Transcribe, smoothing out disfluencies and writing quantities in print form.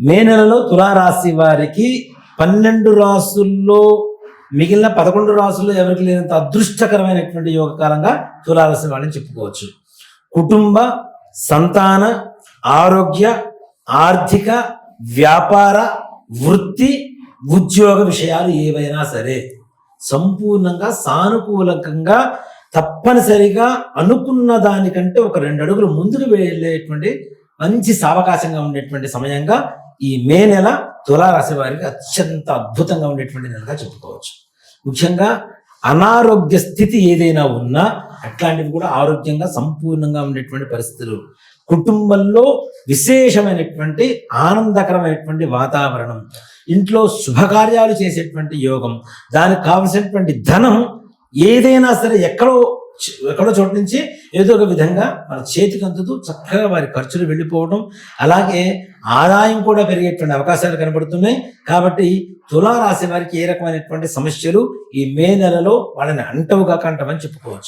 మే నెలలో తులారాశి వారికి 12 రాసుల్లో మిగిలిన 11 రాసుల్లో ఎవరికి లేనంత అదృష్టకరమైనటువంటి యోగకాలంగా తులారాశి వాళ్ళని చెప్పుకోవచ్చు. కుటుంబ, సంతాన, ఆరోగ్య, ఆర్థిక, వ్యాపార, వృత్తి, ఉద్యోగ విషయాలు ఏవైనా సరే సంపూర్ణంగా సానుకూలంగా తప్పనిసరిగా అనుకున్న దానికంటే ఒక 2 అడుగులు ముందుకు వెళ్ళేటువంటి మంచి సావకాశంగా ఉండేటువంటి సమయంగా ఈ మే నెల తులారాశి వారికి అత్యంత అద్భుతంగా ఉండేటువంటి నెలగా చెప్పుకోవచ్చు. ముఖ్యంగా అనారోగ్య స్థితి ఏదైనా ఉన్నా అట్లాంటివి కూడా ఆరోగ్యంగా సంపూర్ణంగా ఉండేటువంటి పరిస్థితులు, కుటుంబంలో విశేషమైనటువంటి ఆనందకరమైనటువంటి వాతావరణం, ఇంట్లో శుభకార్యాలు చేసేటువంటి యోగం, దానికి కావలసినటువంటి ధనం ఏదైనా సరే ఎక్కడో చోటు నుంచి ఏదో ఒక విధంగా మన చేతికి అందుతూ చక్కగా వారి ఖర్చులు వెళ్ళిపోవడం, అలాగే ఆదాయం కూడా పెరిగేటువంటి అవకాశాలు కనబడుతున్నాయి. కాబట్టి తులారాశి వారికి ఏ రకమైనటువంటి సమస్యలు ఈ మే నెలలో వాళ్ళని అంటవుగా కంటమని చెప్పుకోవచ్చు.